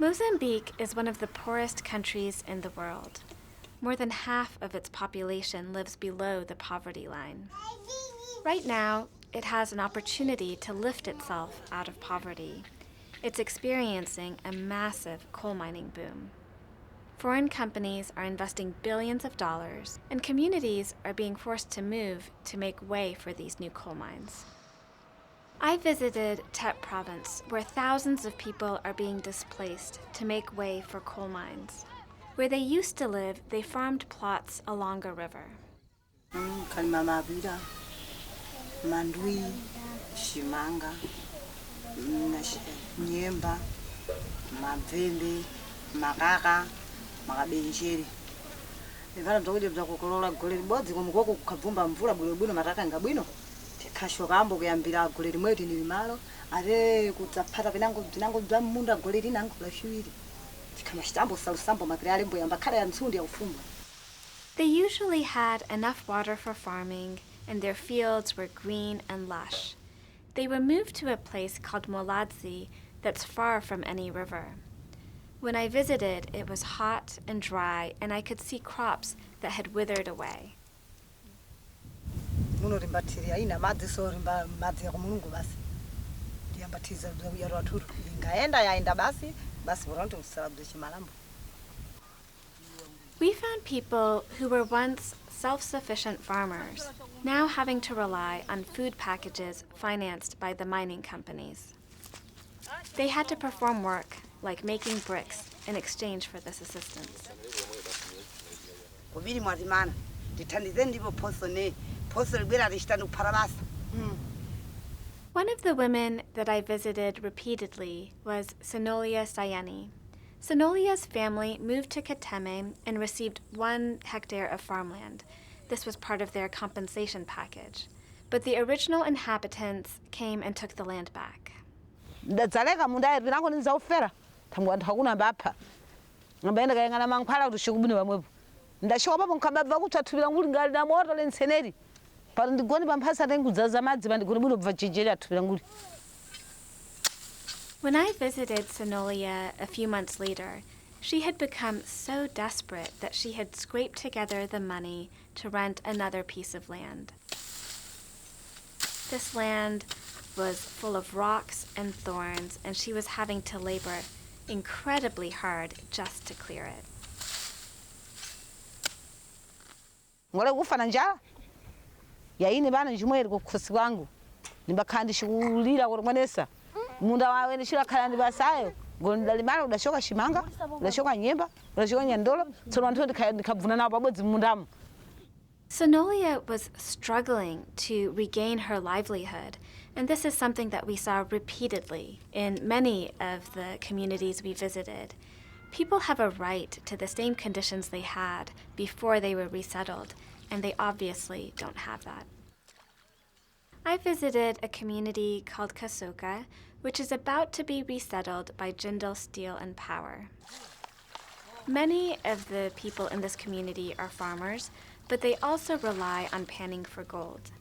Mozambique is one of the poorest countries in the world. More than half of its population lives below the poverty line. Right now, it has an opportunity to lift itself out of poverty. It's experiencing a massive coal mining boom. Foreign companies are investing billions of dollars, and communities are being forced to move to make way for these new coal mines. I visited Tep province, where thousands of people are being displaced to make way for coal mines. Where they used to live, they farmed plots along a river. Mandui, Shimanga, Nyemba, Mavembe, Magaga, Magabenjeri. Ivana mtokuje mtakukolola goleli bodzi kumukoko kukavumba mvula bwino mataka ngabwino. Tikashokambo kuyambira goleli mwetu ni limalo are kutsapata vinango bya munda goleli nango la shiwiri. Tikamashtambo salusambo makreale mbo yamba kala ya ntsundi ya ufumba. They usually had enough water for farming, and their fields were green and lush. They were moved to a place called Moladzi that's far from any river. When I visited, it was hot and dry, and I could see crops that had withered away. We found people who were once self-sufficient farmers, now having to rely on food packages financed by the mining companies. They had to perform work like making bricks in exchange for this assistance. One of the women that I visited repeatedly was Sonolia Sayani. Sonolia's family moved to Kateme and received 1 hectare of farmland. This was part of their compensation package. But the original inhabitants came and took the land back. When I visited Sonolia a few months later, she had become so desperate that she had scraped together the money to rent another piece of land. This land was full of rocks and thorns, and she was having to labor incredibly hard just to clear it. Munda wawe ni shira kala ndibasayo gonda limalo udashoka shimanga udashoka nyemba udashoka nyandolo tsono ndikavuna nawo pabodzi mundamo. Sonolia was struggling to regain her livelihood, and this is something that we saw repeatedly in many of the communities we visited. People have a right to the same conditions they had before they were resettled, and they obviously don't have that. I visited a community called Kasoka, which is about to be resettled by Jindal Steel and Power. Many of the people in this community are farmers, but they also rely on panning for gold.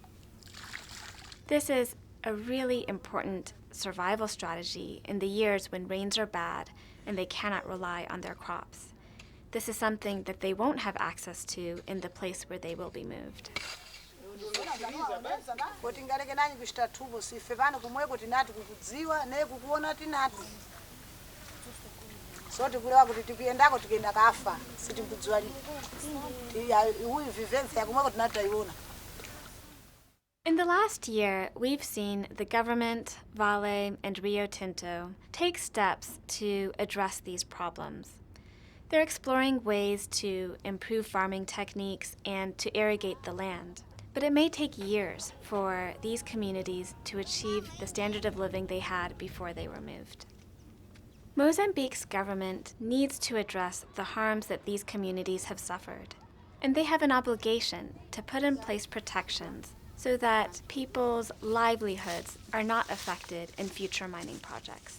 This is a really important survival strategy in the years when rains are bad and they cannot rely on their crops. This is something that they won't have access to in the place where they will be moved. In the last year, we've seen the government, Vale, and Rio Tinto take steps to address these problems. They're exploring ways to improve farming techniques and to irrigate the land. But it may take years for these communities to achieve the standard of living they had before they were moved. Mozambique's government needs to address the harms that these communities have suffered, and they have an obligation to put in place protections so that people's livelihoods are not affected in future mining projects.